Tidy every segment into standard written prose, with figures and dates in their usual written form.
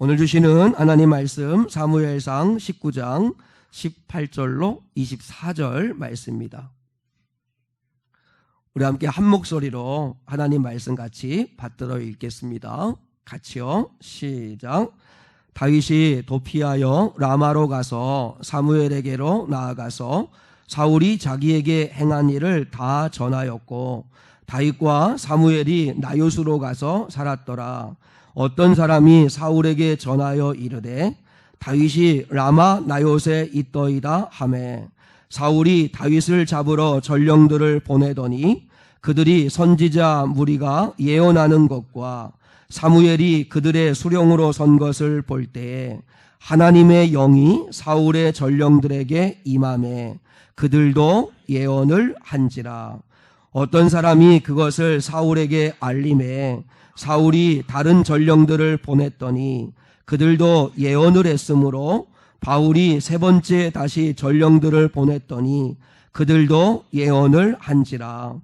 오늘 주시는 하나님 말씀 사무엘상 19장 18절로 24절 말씀입니다. 우리 함께 한 목소리로 하나님 말씀 같이 받들어 읽겠습니다. 같이요. 시작. 다윗이 도피하여 라마로 가서 사무엘에게로 나아가서 사울이 자기에게 행한 일을 다 전하였고 다윗과 사무엘이 나요스로 가서 살았더라. 어떤 사람이 사울에게 전하여 이르되 다윗이 라마 나요스에 있더이다 하매 사울이 다윗을 잡으러 전령들을 보내더니 그들이 선지자 무리가 예언하는 것과 사무엘이 그들의 수령으로 선 것을 볼 때에 하나님의 영이 사울의 전령들에게 임하매 그들도 예언을 한지라. 어떤 사람이 그것을 사울에게 알림해 사울이 다른 전령들을 보냈더니 그들도 예언을 했으므로 바울이 세 번째 다시 전령들을 보냈더니 그들도 예언을 한지라.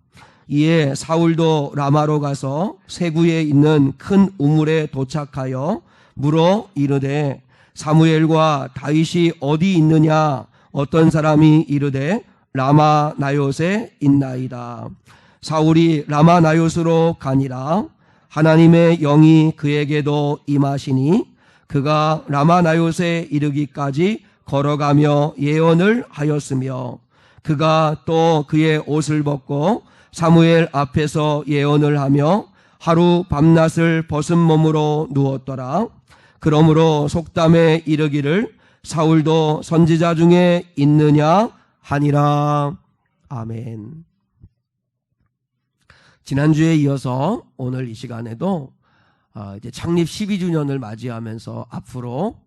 이에 사울도 라마로 가서 세구에 있는 큰 우물에 도착하여 물어 이르되 사무엘과 다윗이 어디 있느냐? 어떤 사람이 이르되 라마 나요스에 있나이다. 사울이 라마 나요스로 가니라. 하나님의 영이 그에게도 임하시니 그가 라마 나요스에 이르기까지 걸어가며 예언을 하였으며 그가 또 그의 옷을 벗고 사무엘 앞에서 예언을 하며 하루 밤낮을 벗은 몸으로 누웠더라. 그러므로 속담에 이르기를 사울도 선지자 중에 있느냐 하니라. 아멘. 지난주에 이어서 오늘 이 시간에도 이제 창립 12주년을 맞이하면서 앞으로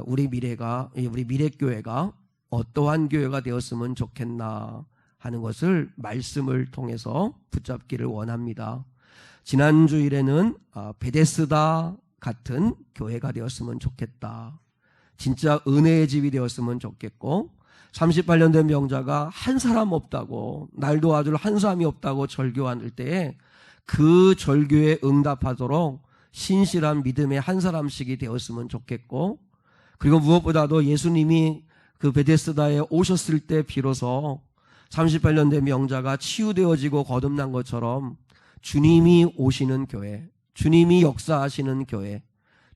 우리 미래교회가 어떠한 교회가 되었으면 좋겠나 하는 것을 말씀을 통해서 붙잡기를 원합니다. 지난주일에는 베데스다 같은 교회가 되었으면 좋겠다. 진짜 은혜의 집이 되었으면 좋겠고 38년 된 병자가 한 사람 없다고 날 도와줄 한 사람이 없다고 절교할 때에 그 절교에 응답하도록 신실한 믿음의 한 사람씩이 되었으면 좋겠고 그리고 무엇보다도 예수님이 그 베데스다에 오셨을 때 비로소 38년 된 병자가 치유되어지고 거듭난 것처럼 주님이 오시는 교회, 주님이 역사하시는 교회,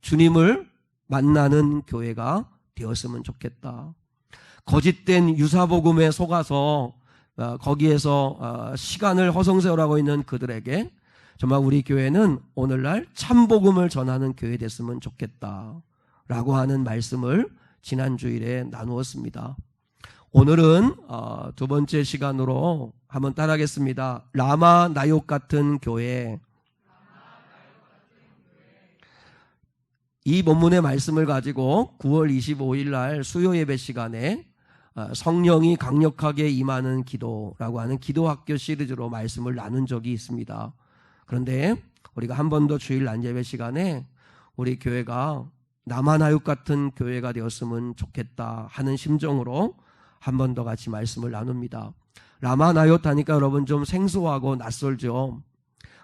주님을 만나는 교회가 되었으면 좋겠다. 거짓된 유사복음에 속아서 거기에서 시간을 허송세월하고 있는 그들에게 정말 우리 교회는 오늘날 참복음을 전하는 교회 됐으면 좋겠다라고 하는 말씀을 지난주일에 나누었습니다. 오늘은 두 번째 시간으로 한번 따라하겠습니다. 라마 나욕 같은 교회. 이 본문의 말씀을 가지고 9월 25일 날 수요 예배 시간에 성령이 강력하게 임하는 기도라고 하는 기도학교 시리즈로 말씀을 나눈 적이 있습니다. 그런데 우리가 한 번 더 주일 낮예배 시간에 우리 교회가 라마나욕 같은 교회가 되었으면 좋겠다 하는 심정으로 한 번 더 같이 말씀을 나눕니다. 라마나욕 하니까 여러분 좀 생소하고 낯설죠.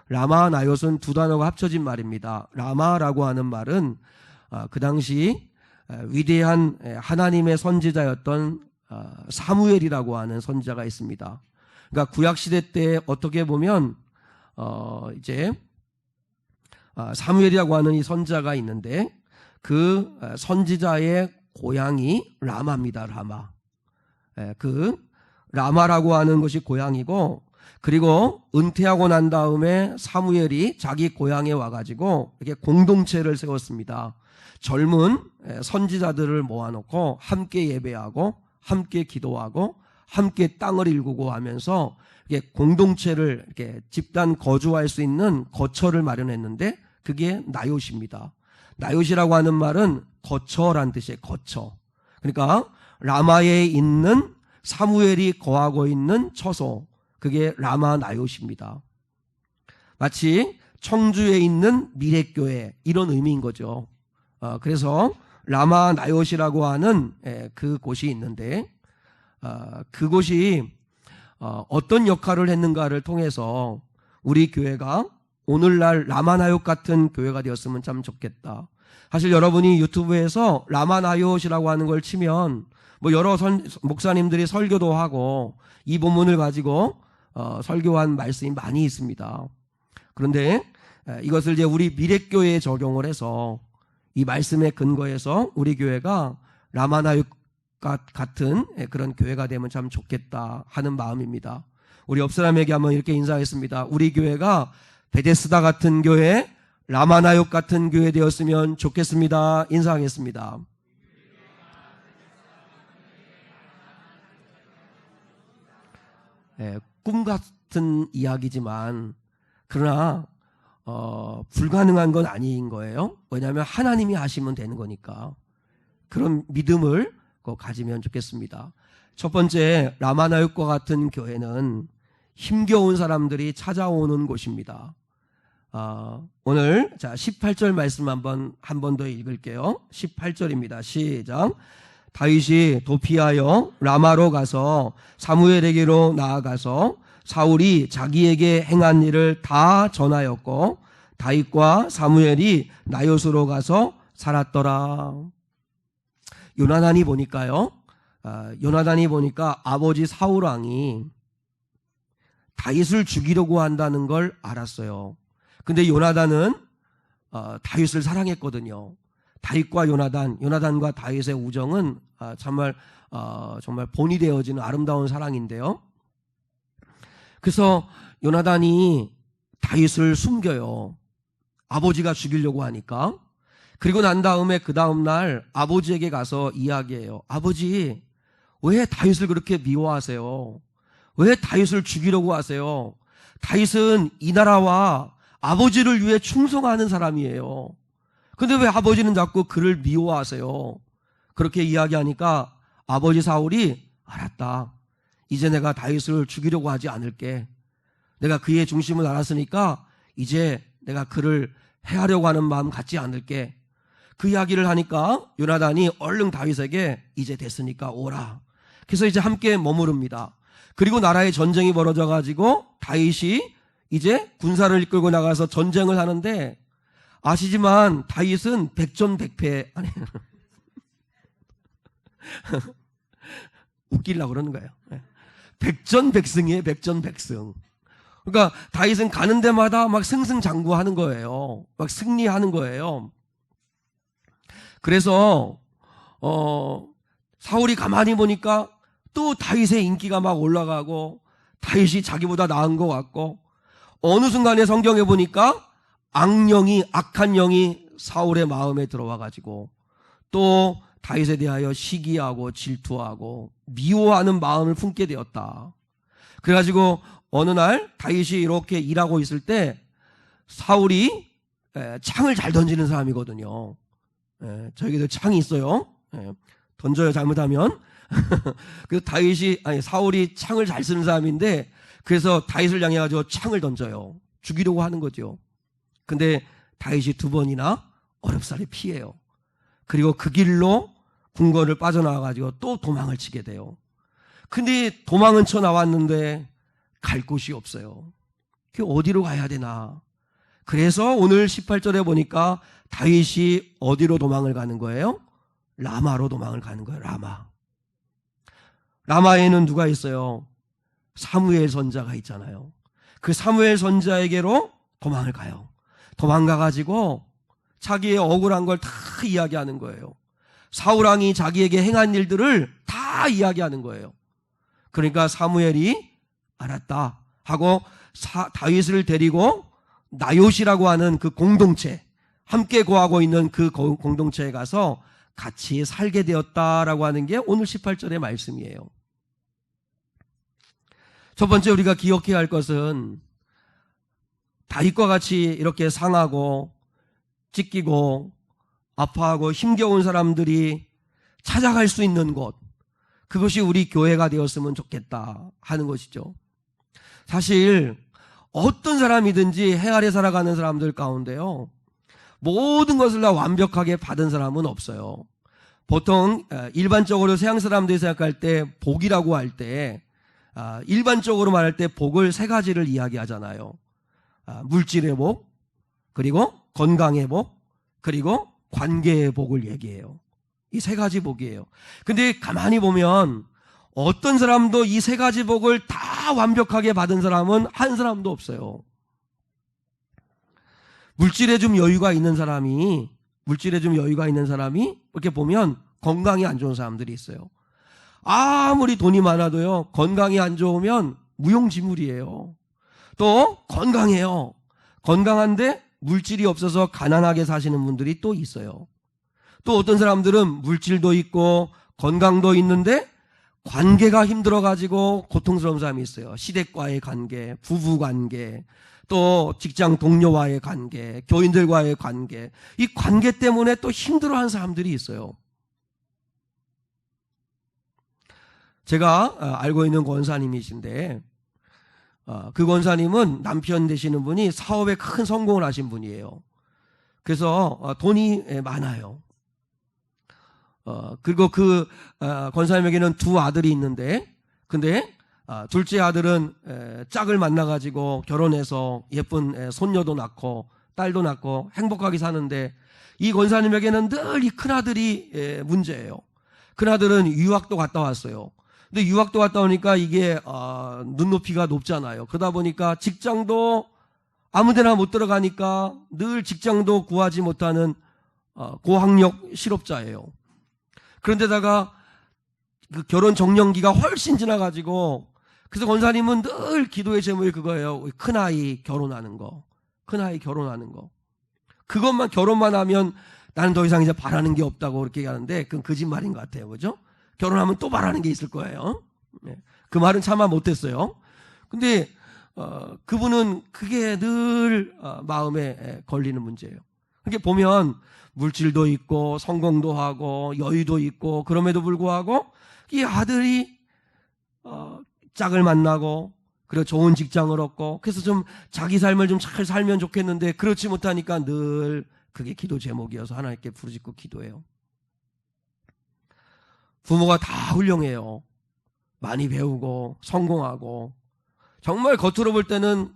라마나욕은 두 단어가 합쳐진 말입니다. 라마라고 하는 말은 그 당시 위대한 하나님의 선지자였던 사무엘이라고 하는 선지자가 있습니다. 그러니까 구약시대 때 어떻게 보면 이제 사무엘이라고 하는 이 선지자가 있는데 그 선지자의 고향이 라마입니다. 라마. 그 라마라고 하는 것이 고향이고 그리고 은퇴하고 난 다음에 사무엘이 자기 고향에 와가지고 이렇게 공동체를 세웠습니다. 젊은 선지자들을 모아놓고 함께 예배하고 함께 기도하고 함께 땅을 일구고 하면서 이렇게 공동체를 이렇게 집단 거주할 수 있는 거처를 마련했는데 그게 나요시입니다. 나요시라고 하는 말은 거처란 뜻이에요. 거처. 그러니까 라마에 있는 사무엘이 거하고 있는 처소, 그게 라마 나요시입니다. 마치 청주에 있는 미래교회 이런 의미인 거죠. 그래서 라마 나요시라고 하는 그 곳이 있는데 그곳이 어떤 역할을 했는가를 통해서 우리 교회가 오늘날 라마 나요시 같은 교회가 되었으면 참 좋겠다. 사실 여러분이 유튜브에서 라마나요시라고 하는 걸 치면 뭐 여러 목사님들이 설교도 하고 이 본문을 가지고 설교한 말씀이 많이 있습니다. 그런데 이것을 이제 우리 미래교회에 적용을 해서 이 말씀에 근거해서 우리 교회가 라마나요 같은 그런 교회가 되면 참 좋겠다 하는 마음입니다. 우리 옆 사람에게 한번 이렇게 인사했습니다. 우리 교회가 베데스다 같은 교회, 라마나요 같은 교회 되었으면 좋겠습니다. 인사하겠습니다. 꿈 같은 이야기지만 그러나 불가능한 건 아닌 거예요. 왜냐하면 하나님이 하시면 되는 거니까. 그런 믿음을 가지면 좋겠습니다. 첫 번째, 라마나요과 같은 교회는 힘겨운 사람들이 찾아오는 곳입니다. 오늘 18절 말씀 한 번 더 읽을게요. 18절입니다. 시작. 다윗이 도피하여 라마로 가서 사무엘에게로 나아가서 사울이 자기에게 행한 일을 다 전하였고 다윗과 사무엘이 나요스로 가서 살았더라. 요나단이 보니까 아버지 사울 왕이 다윗을 죽이려고 한다는 걸 알았어요. 근데 요나단은 다윗을 사랑했거든요. 다윗과 요나단과 다윗의 우정은 정말 본이 되어지는 아름다운 사랑인데요. 그래서 요나단이 다윗을 숨겨요. 아버지가 죽이려고 하니까. 그리고 난 다음에 그 다음날 아버지에게 가서 이야기해요. 아버지, 왜 다윗을 그렇게 미워하세요? 왜 다윗을 죽이려고 하세요? 다윗은 이 나라와 아버지를 위해 충성하는 사람이에요. 근데 왜 아버지는 자꾸 그를 미워하세요? 그렇게 이야기하니까 아버지 사울이 알았다. 이제 내가 다윗을 죽이려고 하지 않을게. 내가 그의 중심을 알았으니까 이제 내가 그를 해하려고 하는 마음 갖지 않을게. 그 이야기를 하니까 요나단이 얼른 다윗에게 이제 됐으니까 오라. 그래서 이제 함께 머무릅니다. 그리고 나라에 전쟁이 벌어져 가지고 다윗이 이제 군사를 이끌고 나가서 전쟁을 하는데 아시지만 다윗은 백전백패 아니 웃기려고 그러는 거예요. 백전백승이에요. 백전백승. 그러니까 다윗은 가는 데마다 막 승승장구하는 거예요. 막 승리하는 거예요. 그래서 사울이 가만히 보니까 또 다윗의 인기가 막 올라가고 다윗이 자기보다 나은 것 같고 어느 순간에 성경에 보니까 악한 영이 사울의 마음에 들어와 가지고 또 다윗에 대하여 시기하고 질투하고 미워하는 마음을 품게 되었다. 그래가지고 어느 날 다윗이 이렇게 일하고 있을 때 사울이 창을 잘 던지는 사람이거든요. 저에게도 창이 있어요. 던져요 잘못하면. 그래서 사울이 창을 잘 쓰는 사람인데 그래서 다윗을 향해 가지고 창을 던져요. 죽이려고 하는 거죠. 근데 다윗이 2번이나 어렵사리 피해요. 그리고 그 길로 궁궐을 빠져나와 가지고 또 도망을 치게 돼요. 근데 도망은 쳐 나왔는데 갈 곳이 없어요. 그 어디로 가야 되나? 그래서 오늘 18절에 보니까 다윗이 어디로 도망을 가는 거예요? 라마로 도망을 가는 거예요. 라마에는 누가 있어요? 사무엘 선자가 있잖아요. 그 사무엘 선자에게로 도망을 가요. 도망가가지고 자기의 억울한 걸 다 이야기하는 거예요. 사울왕이 자기에게 행한 일들을 다 이야기하는 거예요. 그러니까 사무엘이 알았다 하고 다윗을 데리고 나요시라고 하는 그 공동체, 함께 거하고 있는 그 공동체에 가서 같이 살게 되었다라고 하는 게 오늘 18절의 말씀이에요. 첫 번째 우리가 기억해야 할 것은 다윗과 같이 이렇게 상하고 찢기고 아파하고 힘겨운 사람들이 찾아갈 수 있는 곳, 그것이 우리 교회가 되었으면 좋겠다 하는 것이죠. 사실 어떤 사람이든지 해 아래 살아가는 사람들 가운데요, 모든 것을 다 완벽하게 받은 사람은 없어요. 보통 일반적으로 서양 사람들이 생각할 때 복이라고 할 때 일반적으로 말할 때 복을 3가지를 이야기하잖아요. 물질의 복, 그리고 건강의 복, 그리고 관계의 복을 얘기해요. 이 세 가지 복이에요. 근데 가만히 보면 어떤 사람도 이 세 가지 복을 다 완벽하게 받은 사람은 한 사람도 없어요. 물질에 좀 여유가 있는 사람이 이렇게 보면 건강이 안 좋은 사람들이 있어요. 아무리 돈이 많아도요, 건강이 안 좋으면 무용지물이에요. 또 건강해요. 건강한데 물질이 없어서 가난하게 사시는 분들이 또 있어요. 또 어떤 사람들은 물질도 있고 건강도 있는데 관계가 힘들어가지고 고통스러운 사람이 있어요. 시댁과의 관계, 부부 관계, 또 직장 동료와의 관계, 교인들과의 관계, 이 관계 때문에 또 힘들어하는 사람들이 있어요. 제가 알고 있는 권사님이신데, 그 권사님은 남편 되시는 분이 사업에 큰 성공을 하신 분이에요. 그래서 돈이 많아요. 그리고 그 권사님에게는 두 아들이 있는데, 근데 둘째 아들은 짝을 만나가지고 결혼해서 예쁜 손녀도 낳고 딸도 낳고 행복하게 사는데, 이 권사님에게는 늘 이 큰아들이 문제예요. 큰아들은 유학도 갔다 왔어요. 근데 유학도 갔다 오니까 이게 눈높이가 높잖아요. 그러다 보니까 직장도 아무데나 못 들어가니까 늘 직장도 구하지 못하는 고학력 실업자예요. 그런데다가 그 결혼 정년기가 훨씬 지나가지고, 그래서 권사님은 늘 기도의 제목이 그거예요. 큰아이 결혼하는 거. 큰아이 결혼하는 거. 그것만, 결혼만 하면 나는 더 이상 이제 바라는 게 없다고 그렇게 얘기하는데, 그건 거짓말인 것 같아요. 그죠? 결혼하면 또 바라는 게 있을 거예요. 네. 그 말은 참아 못했어요. 근데 그분은 그게 늘 마음에 걸리는 문제예요. 그렇게 보면 물질도 있고 성공도 하고 여유도 있고, 그럼에도 불구하고 이 아들이 짝을 만나고 그리고 좋은 직장을 얻고, 그래서 좀 자기 삶을 좀 잘 살면 좋겠는데 그렇지 못하니까 늘 그게 기도 제목이어서 하나님께 부르짖고 기도해요. 부모가 다 훌륭해요. 많이 배우고 성공하고 정말 겉으로 볼 때는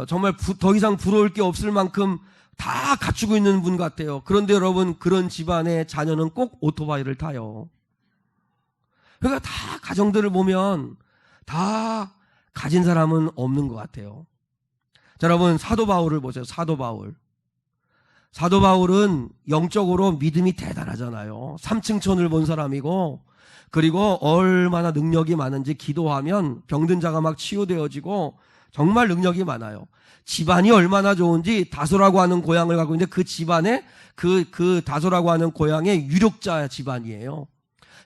정말 더 이상 부러울 게 없을 만큼 다 갖추고 있는 분 같아요. 그런데 여러분, 그런 집안의 자녀는 꼭 오토바이를 타요. 그러니까 다 가정들을 보면 다 가진 사람은 없는 것 같아요. 자, 여러분, 사도 바울을 보세요. 사도 바울은 영적으로 믿음이 대단하잖아요. 삼층천을 본 사람이고, 그리고 얼마나 능력이 많은지 기도하면 병든 자가 막 치유되어지고 정말 능력이 많아요. 집안이 얼마나 좋은지, 다소라고 하는 고향을 갖고 있는데 그 집안에 그 다소라고 하는 고향의 유력자 집안이에요.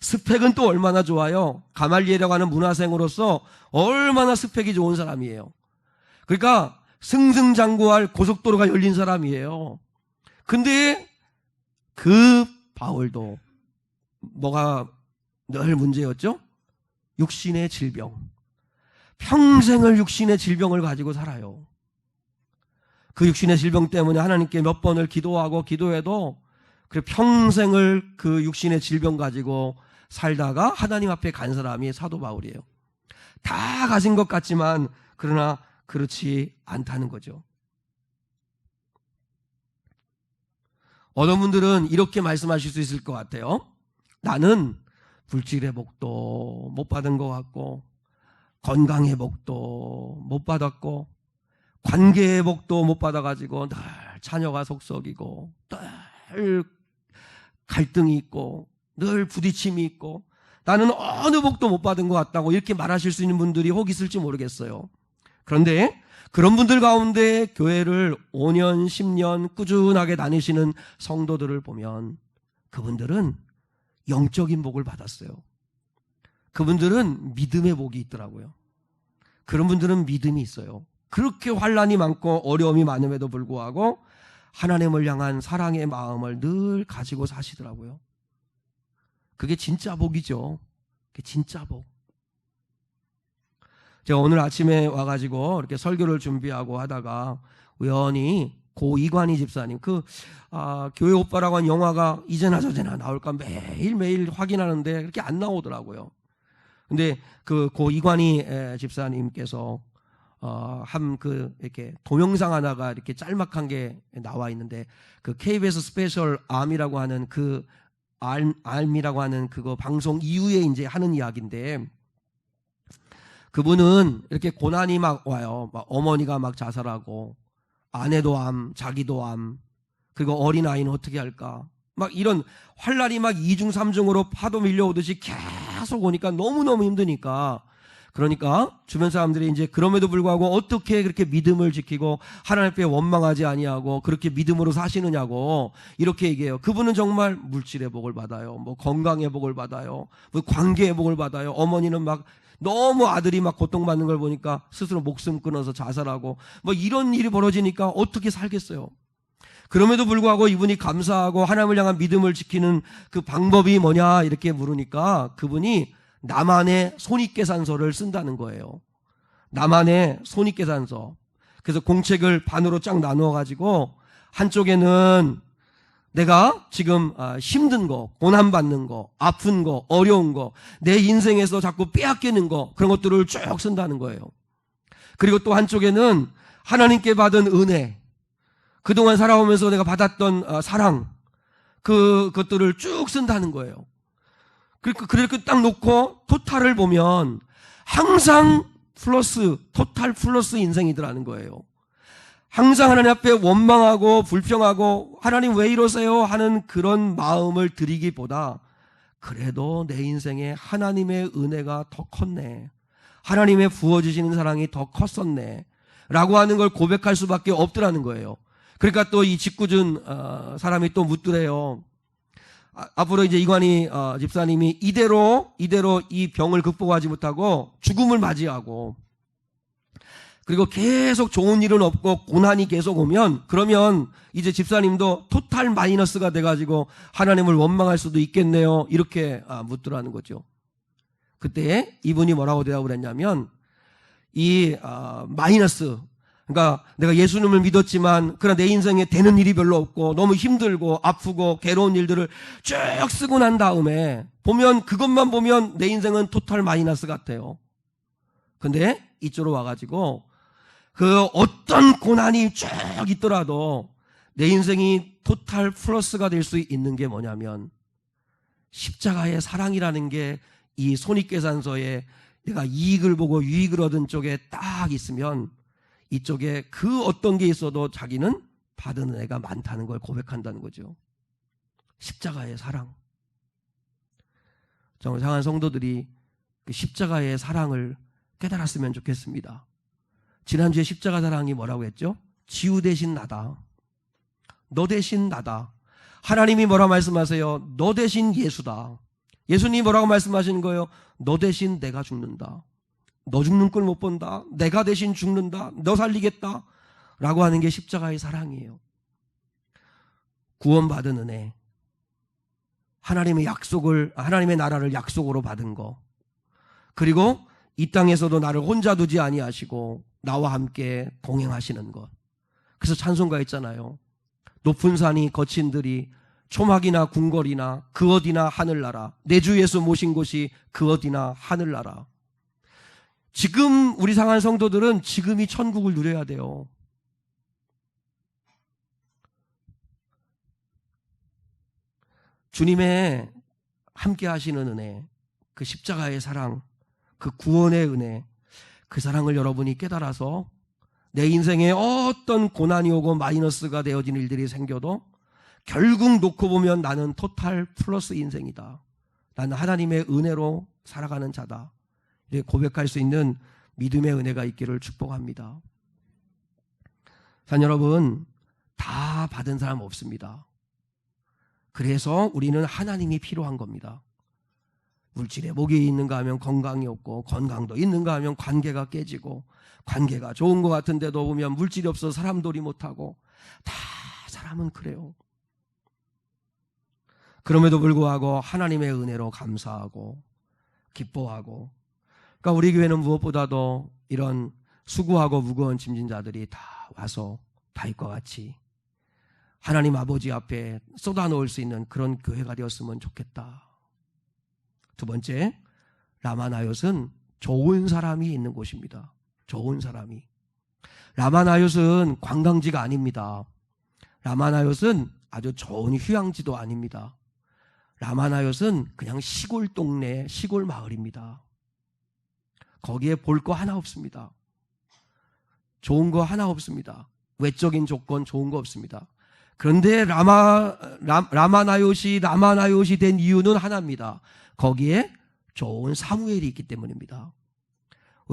스펙은 또 얼마나 좋아요. 가말리엘이라고 하는 문화생으로서 얼마나 스펙이 좋은 사람이에요. 그러니까 승승장구할 고속도로가 열린 사람이에요. 근데 그 바울도 뭐가 늘 문제였죠? 육신의 질병. 평생을 육신의 질병을 가지고 살아요. 그 육신의 질병 때문에 하나님께 몇 번을 기도하고 기도해도 그래 평생을 그 육신의 질병 가지고 살다가 하나님 앞에 간 사람이 사도 바울이에요. 다 가진 것 같지만 그러나 그렇지 않다는 거죠. 어떤 분들은 이렇게 말씀하실 수 있을 것 같아요. 나는 물질의 복도 못 받은 것 같고, 건강의 복도 못 받았고, 관계의 복도 못 받아가지고 늘 자녀가 속썩이고, 늘 갈등이 있고, 늘 부딪힘이 있고, 나는 어느 복도 못 받은 것 같다고 이렇게 말하실 수 있는 분들이 혹 있을지 모르겠어요. 그런데 그런 분들 가운데 교회를 5년, 10년 꾸준하게 다니시는 성도들을 보면 그분들은 영적인 복을 받았어요. 그분들은 믿음의 복이 있더라고요. 그런 분들은 믿음이 있어요. 그렇게 환난이 많고 어려움이 많음에도 불구하고 하나님을 향한 사랑의 마음을 늘 가지고 사시더라고요. 그게 진짜 복이죠. 그게 진짜 복. 제가 오늘 아침에 와가지고 이렇게 설교를 준비하고 하다가 우연히 고 이관희 집사님, 교회 오빠라고 한 영화가 이제나 저제나 나올까 매일매일 확인하는데 그렇게 안 나오더라고요. 근데 고 이관희 집사님께서 이렇게 동영상 하나가 이렇게 짤막한 게 나와 있는데, 그 KBS 스페셜 암이라고 하는 암이라고 하는 그거 방송 이후에 이제 하는 이야기인데, 그분은 이렇게 고난이 막 와요. 막 어머니가 막 자살하고, 아내도 암, 자기도 암, 그리고 어린아이는 어떻게 할까? 막 이런 환란이 막 2중 3중으로 파도 밀려오듯이 계속 오니까 너무너무 힘드니까, 그러니까 주변 사람들이 이제 그럼에도 불구하고 어떻게 그렇게 믿음을 지키고 하나님 앞에 원망하지 아니하고 그렇게 믿음으로 사시느냐고 이렇게 얘기해요. 그분은 정말 물질의 복을 받아요. 뭐 건강의 복을 받아요. 뭐 관계의 복을 받아요. 어머니는 막 너무 아들이 막 고통받는 걸 보니까 스스로 목숨 끊어서 자살하고 뭐 이런 일이 벌어지니까 어떻게 살겠어요. 그럼에도 불구하고 이분이 감사하고 하나님을 향한 믿음을 지키는 그 방법이 뭐냐 이렇게 물으니까 그분이 나만의 손익계산서를 쓴다는 거예요. 나만의 손익계산서. 그래서 공책을 반으로 쫙 나누어 가지고 한쪽에는 내가 지금 힘든 거, 고난받는 거, 아픈 거, 어려운 거, 내 인생에서 자꾸 빼앗기는 거, 그런 것들을 쭉 쓴다는 거예요. 그리고 또 한쪽에는 하나님께 받은 은혜, 그동안 살아오면서 내가 받았던 사랑, 그것들을 쭉 쓴다는 거예요. 그렇게 딱 놓고 토탈을 보면 항상 플러스, 토탈 플러스 인생이더라는 거예요. 항상 하나님 앞에 원망하고 불평하고 하나님 왜 이러세요 하는 그런 마음을 드리기보다 그래도 내 인생에 하나님의 은혜가 더 컸네, 하나님의 부어주시는 사랑이 더 컸었네 라고 하는 걸 고백할 수밖에 없더라는 거예요. 그러니까 또 이 짓궂은 사람이 또 묻더래요. 앞으로 이제 이관희 집사님이 이대로 이 병을 극복하지 못하고 죽음을 맞이하고 그리고 계속 좋은 일은 없고 고난이 계속 오면 그러면 이제 집사님도 토탈 마이너스가 돼가지고 하나님을 원망할 수도 있겠네요. 이렇게 묻더라는 거죠. 그때 이분이 뭐라고 대답을 했냐면 이 마이너스, 그러니까 내가 예수님을 믿었지만 그러나 내 인생에 되는 일이 별로 없고 너무 힘들고 아프고 괴로운 일들을 쭉 쓰고 난 다음에 보면 그것만 보면 내 인생은 토탈 마이너스 같아요. 근데 이쪽으로 와가지고 그 어떤 고난이 쭉 있더라도 내 인생이 토탈 플러스가 될 수 있는 게 뭐냐면 십자가의 사랑이라는 게 이 손익계산서에 내가 이익을 보고 유익을 얻은 쪽에 딱 있으면 이쪽에 그 어떤 게 있어도 자기는 받은 은혜가 많다는 걸 고백한다는 거죠. 십자가의 사랑. 정말 상한 성도들이 그 십자가의 사랑을 깨달았으면 좋겠습니다. 지난주에 십자가 사랑이 뭐라고 했죠? 지우 대신 나다. 너 대신 나다. 하나님이 뭐라고 말씀하세요? 너 대신 예수다. 예수님이 뭐라고 말씀하시는 거예요? 너 대신 내가 죽는다. 너 죽는 꼴 못 본다. 내가 대신 죽는다. 너 살리겠다. 라고 하는 게 십자가의 사랑이에요. 구원받은 은혜. 하나님의 나라를 약속으로 받은 거. 그리고 이 땅에서도 나를 혼자 두지 아니하시고 나와 함께 동행하시는 것. 그래서 찬송가 있잖아요. 높은 산이 거친 들이 초막이나 궁궐이나 그 어디나 하늘나라. 내 주 예수 모신 곳이 그 어디나 하늘나라. 지금 우리 상한 성도들은 지금이 천국을 누려야 돼요. 주님의 함께 하시는 은혜, 그 십자가의 사랑, 그 구원의 은혜, 그 사랑을 여러분이 깨달아서 내 인생에 어떤 고난이 오고 마이너스가 되어진 일들이 생겨도 결국 놓고 보면 나는 토탈 플러스 인생이다. 나는 하나님의 은혜로 살아가는 자다. 이렇게 고백할 수 있는 믿음의 은혜가 있기를 축복합니다. 자, 여러분, 다 받은 사람 없습니다. 그래서 우리는 하나님이 필요한 겁니다. 물질의 복이 있는가 하면 건강이 없고, 건강도 있는가 하면 관계가 깨지고, 관계가 좋은 것 같은데도 보면 물질이 없어서 사람돌이 못하고, 다 사람은 그래요. 그럼에도 불구하고 하나님의 은혜로 감사하고 기뻐하고, 그러니까 우리 교회는 무엇보다도 이런 수고하고 무거운 짐진 자들이 다 와서 다윗과 같이 하나님 아버지 앞에 쏟아놓을 수 있는 그런 교회가 되었으면 좋겠다. 두 번째, 라마나옅은 좋은 사람이 있는 곳입니다. 좋은 사람이. 라마나요스는 관광지가 아닙니다. 라마나요스는 아주 좋은 휴양지도 아닙니다. 라마나요스는 그냥 시골 동네, 시골 마을입니다. 거기에 볼 거 하나 없습니다. 좋은 거 하나 없습니다. 외적인 조건 좋은 거 없습니다. 그런데 라마나요시 된 이유는 하나입니다. 거기에 좋은 사무엘이 있기 때문입니다.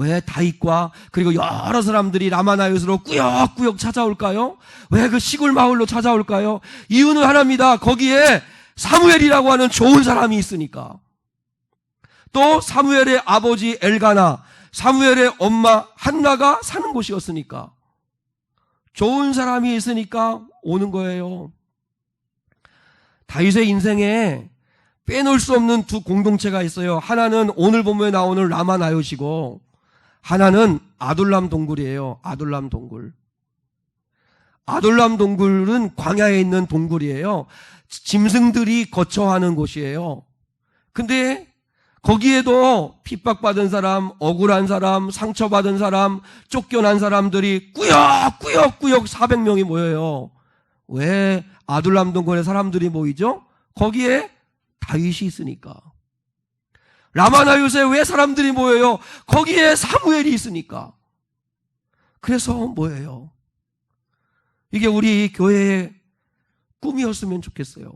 왜 다윗과 그리고 여러 사람들이 라마나요스로 꾸역꾸역 찾아올까요? 왜 그 시골 마을로 찾아올까요? 이유는 하나입니다. 거기에 사무엘이라고 하는 좋은 사람이 있으니까. 또 사무엘의 아버지 엘가나, 사무엘의 엄마 한나가 사는 곳이었으니까. 좋은 사람이 있으니까 오는 거예요. 다윗의 인생에 빼놓을 수 없는 두 공동체가 있어요. 하나는 오늘 본문에 나오는 라마나요시고 하나는 아둘람 동굴이에요. 아둘람 동굴. 아둘람 동굴은 광야에 있는 동굴이에요. 짐승들이 거처하는 곳이에요. 근데 거기에도 핍박받은 사람, 억울한 사람, 상처받은 사람, 쫓겨난 사람들이 꾸역꾸역 400명이 모여요. 왜 아둘람 동굴에 사람들이 모이죠? 거기에 다윗이 있으니까. 라마나요스에 왜 사람들이 모여요? 거기에 사무엘이 있으니까. 그래서 뭐예요? 이게 우리 교회의 꿈이었으면 좋겠어요.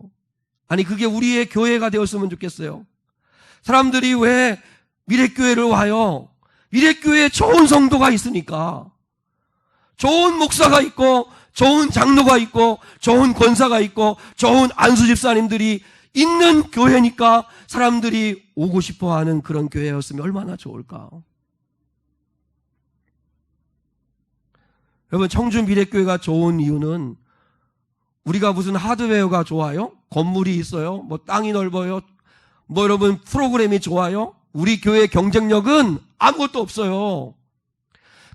아니 그게 우리의 교회가 되었으면 좋겠어요. 사람들이 왜 미래교회를 와요? 미래교회에 좋은 성도가 있으니까. 좋은 목사가 있고 좋은 장로가 있고 좋은 권사가 있고 좋은 안수 집사님들이 있는 교회니까 사람들이 오고 싶어하는 그런 교회였으면 얼마나 좋을까. 여러분 청주 미래교회가 좋은 이유는 우리가 무슨 하드웨어가 좋아요? 건물이 있어요? 뭐 땅이 넓어요? 뭐 여러분 프로그램이 좋아요? 우리 교회의 경쟁력은 아무것도 없어요.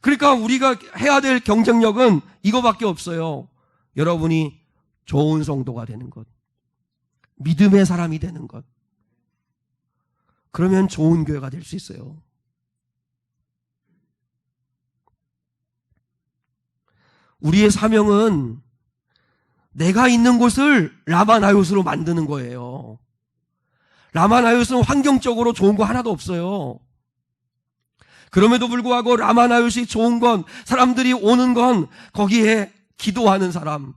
그러니까 우리가 해야 될 경쟁력은 이거밖에 없어요. 여러분이 좋은 성도가 되는 것. 믿음의 사람이 되는 것. 그러면 좋은 교회가 될 수 있어요. 우리의 사명은 내가 있는 곳을 라마나요스로 만드는 거예요. 라마나요스는 환경적으로 좋은 거 하나도 없어요. 그럼에도 불구하고 라마나요스이 좋은 건, 사람들이 오는 건 거기에 기도하는 사람,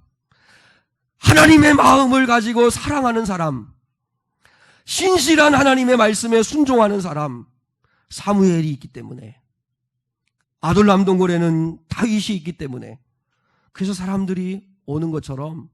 하나님의 마음을 가지고 사랑하는 사람, 신실한 하나님의 말씀에 순종하는 사람, 사무엘이 있기 때문에, 아둘람 동굴에는 다윗이 있기 때문에, 그래서 사람들이 오는 것처럼,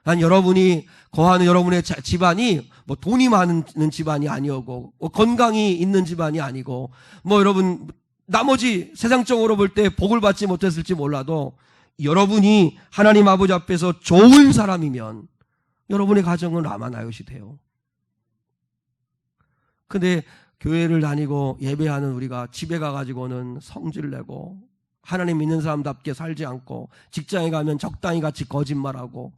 난 여러분이 거하는 여러분의 집안이 뭐 돈이 많은 집안이 아니고 뭐 건강이 있는 집안이 아니고 뭐 여러분 나머지 세상적으로 볼 때 복을 받지 못했을지 몰라도 여러분이 하나님 아버지 앞에서 좋은 사람이면 여러분의 가정은 라마나요시 돼요. 근데 교회를 다니고 예배하는 우리가 집에 가가지고는 성질 내고 하나님 믿는 사람답게 살지 않고 직장에 가면 적당히 같이 거짓말하고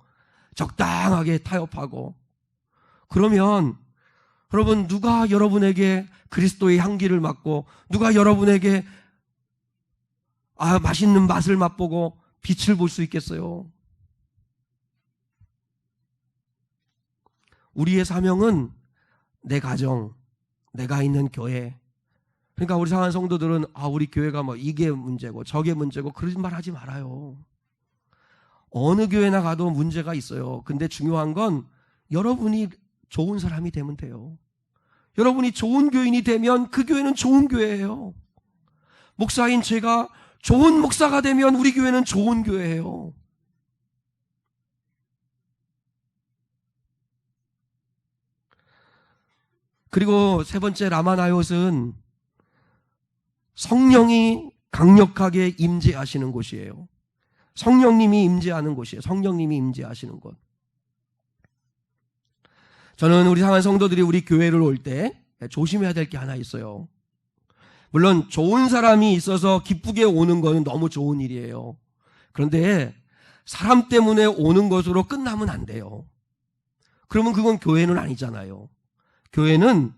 적당하게 타협하고, 그러면 여러분 누가 여러분에게 그리스도의 향기를 맡고 누가 여러분에게 맛있는 맛을 맛보고 빛을 볼 수 있겠어요? 우리의 사명은 내 가정, 내가 있는 교회. 그러니까 우리 사랑하는 성도들은 우리 교회가 뭐 이게 문제고 저게 문제고 그런 말 하지 말아요. 어느 교회나 가도 문제가 있어요. 근데 중요한 건 여러분이 좋은 사람이 되면 돼요. 여러분이 좋은 교인이 되면 그 교회는 좋은 교회예요. 목사인 제가 좋은 목사가 되면 우리 교회는 좋은 교회예요. 그리고 세 번째 라마나요스는 성령이 강력하게 임재하시는 곳이에요. 성령님이 임재하는 곳이에요. 성령님이 임재하시는 곳. 저는 우리 사랑하는 성도들이 우리 교회를 올 때 조심해야 될 게 하나 있어요. 물론 좋은 사람이 있어서 기쁘게 오는 거는 너무 좋은 일이에요. 그런데 사람 때문에 오는 것으로 끝나면 안 돼요. 그러면 그건 교회는 아니잖아요. 교회는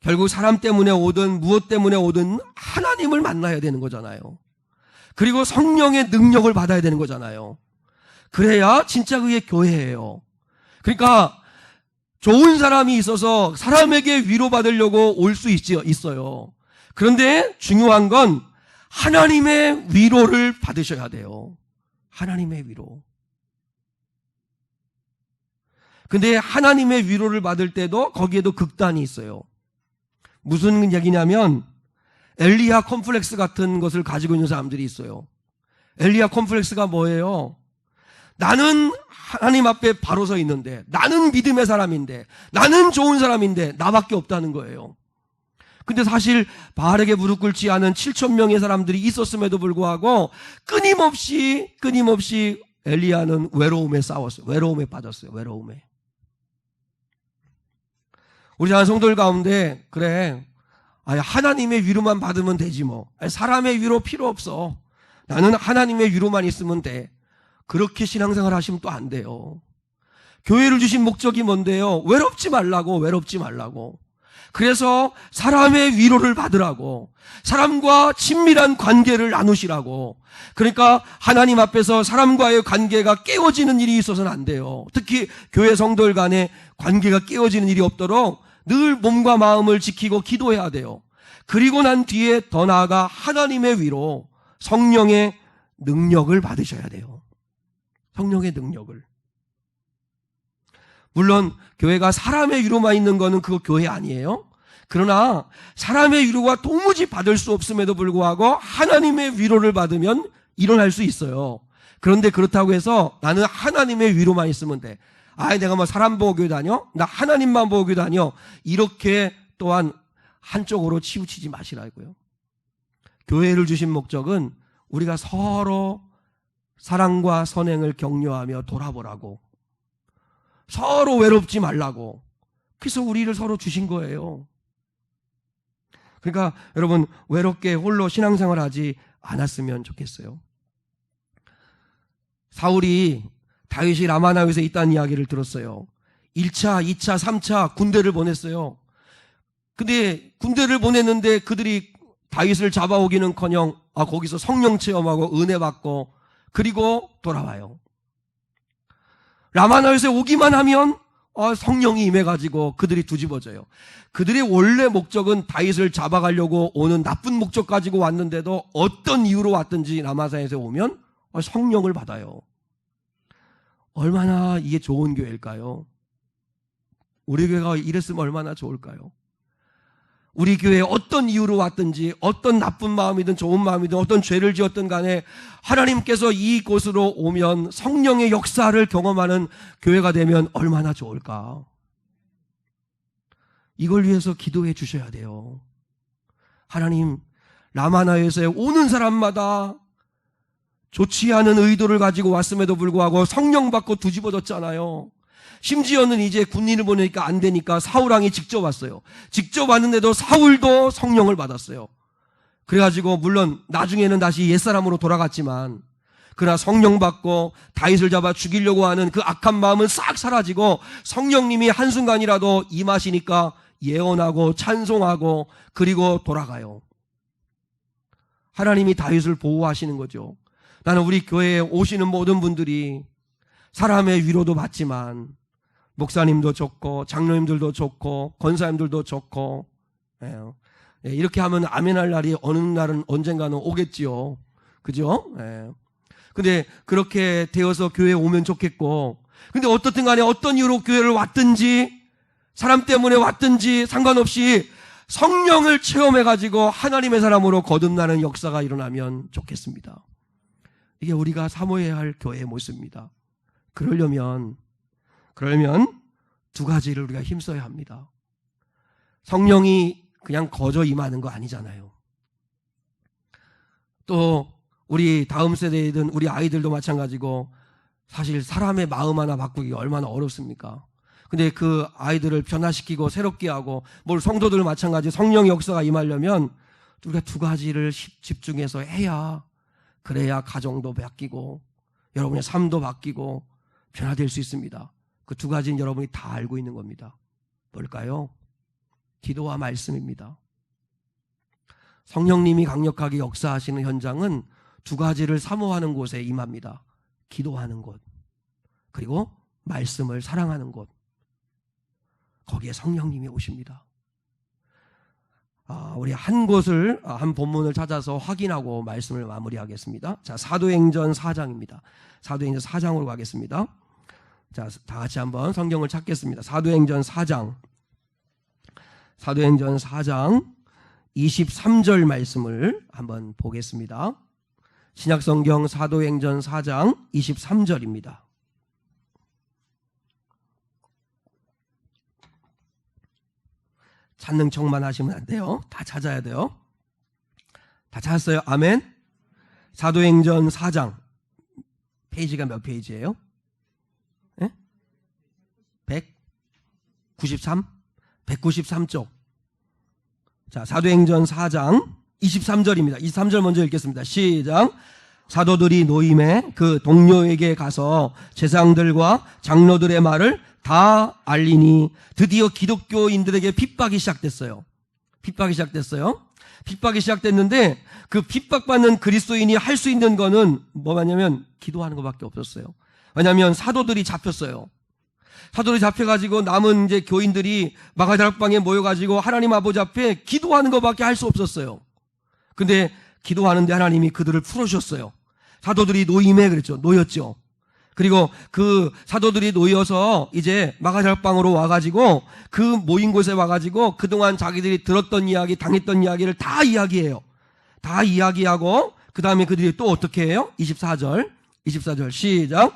결국 사람 때문에 오든 무엇 때문에 오든 하나님을 만나야 되는 거잖아요. 그리고 성령의 능력을 받아야 되는 거잖아요. 그래야 진짜 그게 교회예요. 그러니까 좋은 사람이 있어서 사람에게 위로받으려고 올 수 있어요. 그런데 중요한 건 하나님의 위로를 받으셔야 돼요. 하나님의 위로. 근데 하나님의 위로를 받을 때도 거기에도 극단이 있어요. 무슨 얘기냐면 엘리야 컴플렉스 같은 것을 가지고 있는 사람들이 있어요. 엘리야 컴플렉스가 뭐예요? 나는 하나님 앞에 바로 서 있는데, 나는 믿음의 사람인데, 나는 좋은 사람인데 나밖에 없다는 거예요. 근데 사실 바알에게 무릎 꿇지 않은 7천 명의 사람들이 있었음에도 불구하고 끊임없이 엘리야는 외로움에 싸웠어요. 외로움에 빠졌어요. 외로움에. 우리 작은 성도들 가운데 그래, 하나님의 위로만 받으면 되지 뭐. 사람의 위로 필요 없어. 나는 하나님의 위로만 있으면 돼. 그렇게 신앙생활 하시면 또 안 돼요. 교회를 주신 목적이 뭔데요? 외롭지 말라고. 그래서 사람의 위로를 받으라고, 사람과 친밀한 관계를 나누시라고. 그러니까 하나님 앞에서 사람과의 관계가 깨어지는 일이 있어서는 안 돼요. 특히 교회 성도들 간에 관계가 깨어지는 일이 없도록 늘 몸과 마음을 지키고 기도해야 돼요. 그리고 난 뒤에 더 나아가 하나님의 위로, 성령의 능력을 받으셔야 돼요. 성령의 능력을. 물론 교회가 사람의 위로만 있는 거는 그거 교회 아니에요. 그러나 사람의 위로가 도무지 받을 수 없음에도 불구하고 하나님의 위로를 받으면 일어날 수 있어요. 그런데 그렇다고 해서 나는 하나님의 위로만 있으면 돼. 내가 뭐 사람 보고 교회 다녀? 나 하나님만 보고 교회 다녀? 이렇게 또한 한쪽으로 치우치지 마시라고요. 교회를 주신 목적은 우리가 서로 사랑과 선행을 격려하며 돌아보라고, 서로 외롭지 말라고. 그래서 우리를 서로 주신 거예요. 그러니까 여러분, 외롭게 홀로 신앙생활 하지 않았으면 좋겠어요. 사울이 다윗이 라마나에서 있다는 이야기를 들었어요. 1차, 2차, 3차 군대를 보냈어요. 근데 군대를 보냈는데 그들이 다윗을 잡아오기는커녕 거기서 성령 체험하고 은혜 받고 그리고 돌아와요. 라마나에서 오기만 하면 성령이 임해가지고 그들이 뒤집어져요. 그들의 원래 목적은 다윗을 잡아가려고 오는 나쁜 목적 가지고 왔는데도 어떤 이유로 왔든지 라마나에서 오면 성령을 받아요. 얼마나 이게 좋은 교회일까요? 우리 교회가 이랬으면 얼마나 좋을까요? 우리 교회에 어떤 이유로 왔든지, 어떤 나쁜 마음이든 좋은 마음이든 어떤 죄를 지었든 간에 하나님께서 이곳으로 오면 성령의 역사를 경험하는 교회가 되면 얼마나 좋을까? 이걸 위해서 기도해 주셔야 돼요. 하나님, 라마나에서 오는 사람마다 좋지 않은 의도를 가지고 왔음에도 불구하고 성령 받고 뒤집어졌잖아요. 심지어는 이제 군인을 보내니까 안 되니까 사울왕이 직접 왔어요. 직접 왔는데도 사울도 성령을 받았어요. 그래가지고 물론 나중에는 다시 옛사람으로 돌아갔지만, 그러나 성령 받고 다윗을 잡아 죽이려고 하는 그 악한 마음은 싹 사라지고 성령님이 한순간이라도 임하시니까 예언하고 찬송하고 그리고 돌아가요. 하나님이 다윗을 보호하시는 거죠. 나는 우리 교회에 오시는 모든 분들이 사람의 위로도 받지만, 목사님도 좋고 장로님들도 좋고 권사님들도 좋고, 이렇게 하면 아멘할 날이 어느 날은 언젠가는 오겠지요. 그죠? 근데 그렇게 되어서 교회에 오면 좋겠고, 근데 어떻든 간에 어떤 이유로 교회를 왔든지 사람 때문에 왔든지 상관없이 성령을 체험해가지고 하나님의 사람으로 거듭나는 역사가 일어나면 좋겠습니다. 이게 우리가 사모해야 할 교회의 모습입니다. 그러려면 두 가지를 우리가 힘써야 합니다. 성령이 그냥 거저 임하는 거 아니잖아요. 또 우리 다음 세대이든 우리 아이들도 마찬가지고 사실 사람의 마음 하나 바꾸기가 얼마나 어렵습니까? 근데 그 아이들을 변화시키고 새롭게 하고, 성도들 마찬가지 성령의 역사가 임하려면 우리가 두 가지를 집중해서 해야, 그래야 가정도 바뀌고 여러분의 삶도 바뀌고 변화될 수 있습니다. 그 두 가지는 여러분이 다 알고 있는 겁니다. 뭘까요? 기도와 말씀입니다. 성령님이 강력하게 역사하시는 현장은 두 가지를 사모하는 곳에 임합니다. 기도하는 곳, 그리고 말씀을 사랑하는 곳. 거기에 성령님이 오십니다. 우리 한 곳을, 한 본문을 찾아서 확인하고 말씀을 마무리하겠습니다. 자, 사도행전 4장입니다. 사도행전 4장으로 가겠습니다. 자, 다 같이 한번 성경을 찾겠습니다. 사도행전 4장 23절 말씀을 한번 보겠습니다. 신약성경 사도행전 4장 23절입니다. 찾는 척만 하시면 안 돼요. 다 찾아야 돼요. 다 찾았어요? 아멘. 사도행전 4장 페이지가 몇 페이지예요? 193? 193쪽. 자, 사도행전 4장 23절입니다. 23절 먼저 읽겠습니다. 시작. 사도들이 노임에 그 동료에게 가서 제사장들과 장로들의 말을 다 알리니 드디어 기독교인들에게 핍박이 시작됐어요. 핍박이 시작됐는데 그 핍박받는 그리스도인이 할 수 있는 거는 뭐냐면 기도하는 것밖에 없었어요. 왜냐하면 사도들이 잡혔어요. 사도들이 잡혀가지고 남은 이제 교인들이 마가다락방에 모여가지고 하나님 아버지 앞에 기도하는 것밖에 할 수 없었어요. 근데 기도하는데 하나님이 그들을 풀어주셨어요. 사도들이 노임에 그랬죠. 놓였죠. 그리고 그 사도들이 놓여서 이제 마가다락방으로 와가지고 그 모인 곳에 와가지고 그동안 자기들이 들었던 이야기, 당했던 이야기를 다 이야기해요. 다 이야기하고 그 다음에 그들이 또 어떻게 해요? 24절 시작.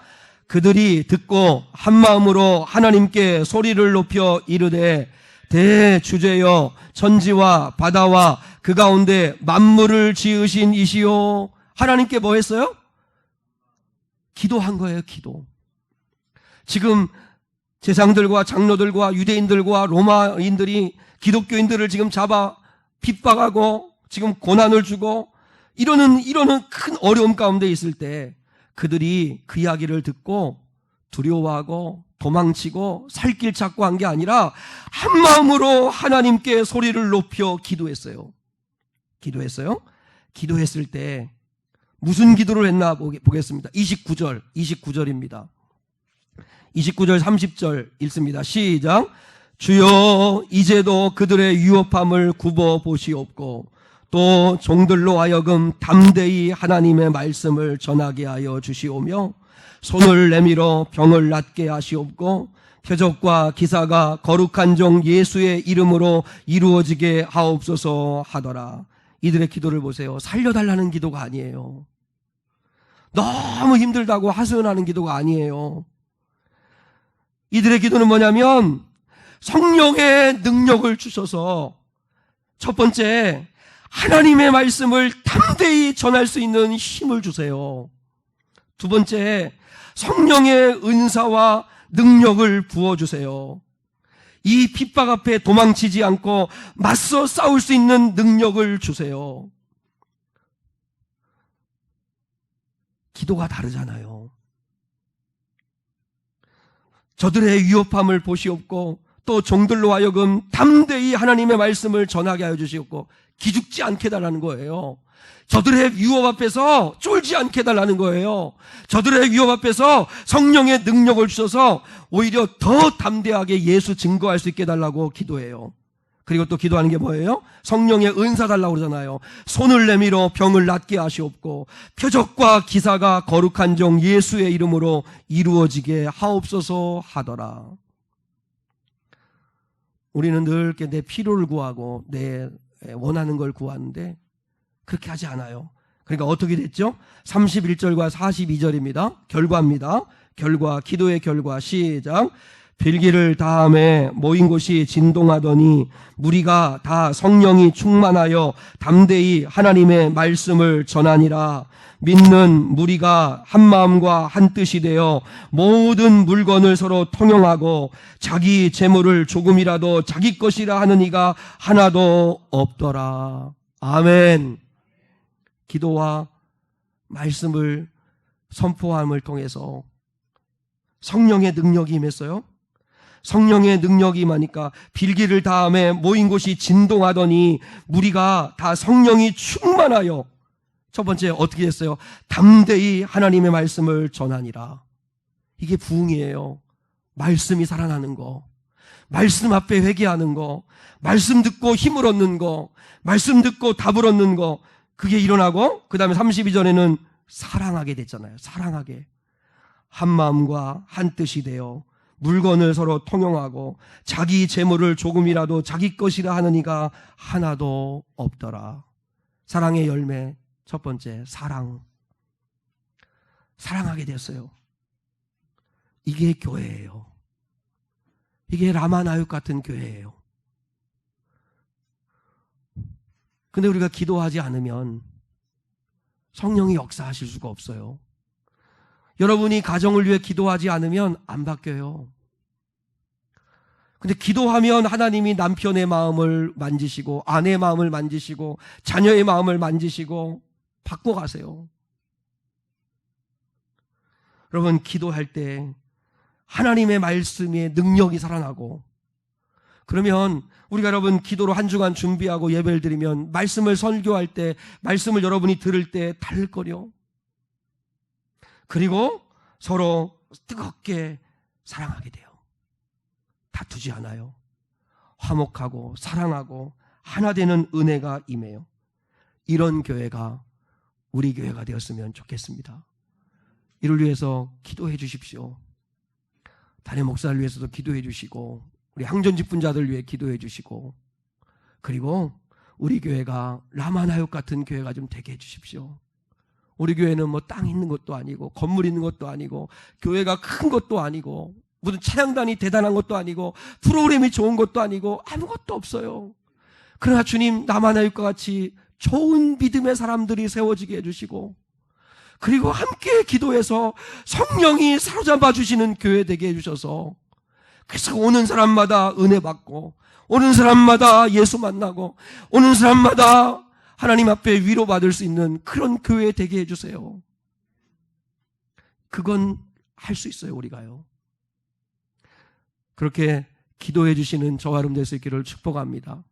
그들이 듣고 한마음으로 하나님께 소리를 높여 이르되 대주제여 천지와 바다와 그 가운데 만물을 지으신 이시요. 하나님께 뭐 했어요? 기도한 거예요. 기도. 지금 제사장들과 장로들과 유대인들과 로마인들이 기독교인들을 지금 잡아 핍박하고 지금 고난을 주고 이러는 큰 어려움 가운데 있을 때 그들이 그 이야기를 듣고 두려워하고 도망치고 살 길 찾고 한 게 아니라 한 마음으로 하나님께 소리를 높여 기도했어요. 기도했을 때 무슨 기도를 했나 보겠습니다. 29절입니다. 29절 30절 읽습니다. 시작. 주여 이제도 그들의 유업함을 굽어 보시옵고 또 종들로 하여금 담대히 하나님의 말씀을 전하게 하여 주시오며 손을 내밀어 병을 낫게 하시옵고 표적과 기사가 거룩한 종 예수의 이름으로 이루어지게 하옵소서 하더라. 이들의 기도를 보세요. 살려달라는 기도가 아니에요. 너무 힘들다고 하소연하는 기도가 아니에요. 이들의 기도는 뭐냐면 성령의 능력을 주셔서 첫 번째 하나님의 말씀을 담대히 전할 수 있는 힘을 주세요. 두 번째 성령의 은사와 능력을 부어주세요. 이 핍박 앞에 도망치지 않고 맞서 싸울 수 있는 능력을 주세요. 기도가 다르잖아요. 저들의 위협함을 보시옵고 또 종들로 하여금 담대히 하나님의 말씀을 전하게 하여 주시옵고 기죽지 않게 해달라는 거예요. 저들의 위협 앞에서 쫄지 않게 해달라는 거예요. 저들의 위협 앞에서 성령의 능력을 주셔서 오히려 더 담대하게 예수 증거할 수 있게 해달라고 기도해요. 그리고 또 기도하는 게 뭐예요? 성령의 은사 달라고 그러잖아요. 손을 내밀어 병을 낫게 하시옵고 표적과 기사가 거룩한 종 예수의 이름으로 이루어지게 하옵소서 하더라. 우리는 늘 이렇게 내 필요를 구하고 내 원하는 걸 구하는데 그렇게 하지 않아요. 그러니까 어떻게 됐죠? 31절과 42절입니다. 결과입니다. 결과, 기도의 결과. 시작. 빌기를 다함에 모인 곳이 진동하더니 무리가 다 성령이 충만하여 담대히 하나님의 말씀을 전하니라. 믿는 무리가 한 마음과 한 뜻이 되어 모든 물건을 서로 통용하고 자기 재물을 조금이라도 자기 것이라 하는 이가 하나도 없더라. 아멘. 기도와 말씀을 선포함을 통해서 성령의 능력이 임했어요. 성령의 능력이 임하니까 빌기를 다함에 모인 곳이 진동하더니 무리가 다 성령이 충만하여 첫 번째 어떻게 했어요? 담대히 하나님의 말씀을 전하니라. 이게 부흥이에요. 말씀이 살아나는 거, 말씀 앞에 회개하는 거, 말씀 듣고 힘을 얻는 거, 말씀 듣고 답을 얻는 거, 그게 일어나고 그 다음에 32절에는 사랑하게 됐잖아요. 사랑하게. 한 마음과 한 뜻이 되어 물건을 서로 통용하고 자기 재물을 조금이라도 자기 것이라 하는 이가 하나도 없더라. 사랑의 열매 첫 번째, 사랑. 사랑하게 됐어요. 이게 교회예요. 이게 라마나육 같은 교회예요. 근데 우리가 기도하지 않으면 성령이 역사하실 수가 없어요. 여러분이 가정을 위해 기도하지 않으면 안 바뀌어요. 근데 기도하면 하나님이 남편의 마음을 만지시고 아내의 마음을 만지시고 자녀의 마음을 만지시고 바꿔가세요. 여러분, 기도할 때 하나님의 말씀의 능력이 살아나고, 그러면 우리가 여러분 기도로 한 주간 준비하고 예배를 드리면 말씀을 설교할 때, 말씀을 여러분이 들을 때 달걸요. 그리고 서로 뜨겁게 사랑하게 돼요. 다투지 않아요. 화목하고 사랑하고 하나 되는 은혜가 임해요. 이런 교회가 우리 교회가 되었으면 좋겠습니다. 이를 위해서 기도해 주십시오. 담임 목사를 위해서도 기도해 주시고, 우리 항전 직분자들 위해 기도해 주시고, 그리고 우리 교회가 라마나육 같은 교회가 좀 되게 해 주십시오. 우리 교회는 뭐 땅 있는 것도 아니고 건물 있는 것도 아니고 교회가 큰 것도 아니고 무슨 찬양단이 대단한 것도 아니고 프로그램이 좋은 것도 아니고 아무것도 없어요. 그러나 주님, 라마나육과 같이 좋은 믿음의 사람들이 세워지게 해주시고, 그리고 함께 기도해서 성령이 사로잡아 주시는 교회 되게 해주셔서, 그래서 오는 사람마다 은혜 받고, 오는 사람마다 예수 만나고, 오는 사람마다 하나님 앞에 위로받을 수 있는 그런 교회 되게 해주세요. 그건 할 수 있어요, 우리가요. 그렇게 기도해 주시는 저와 여러분 될 수 있기를 축복합니다.